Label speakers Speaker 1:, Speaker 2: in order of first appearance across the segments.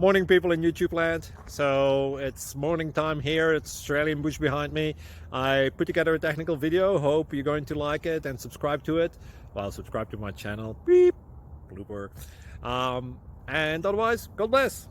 Speaker 1: Morning, people in YouTube land. So it's morning time here. It's Australian bush behind me. I put together a technical video. Hope you're going to like it and subscribe to it. Well, subscribe to my channel. Beep. Blooper. And otherwise, God bless.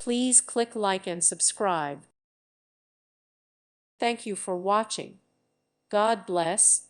Speaker 2: Please click like and subscribe. Thank you for watching. God bless.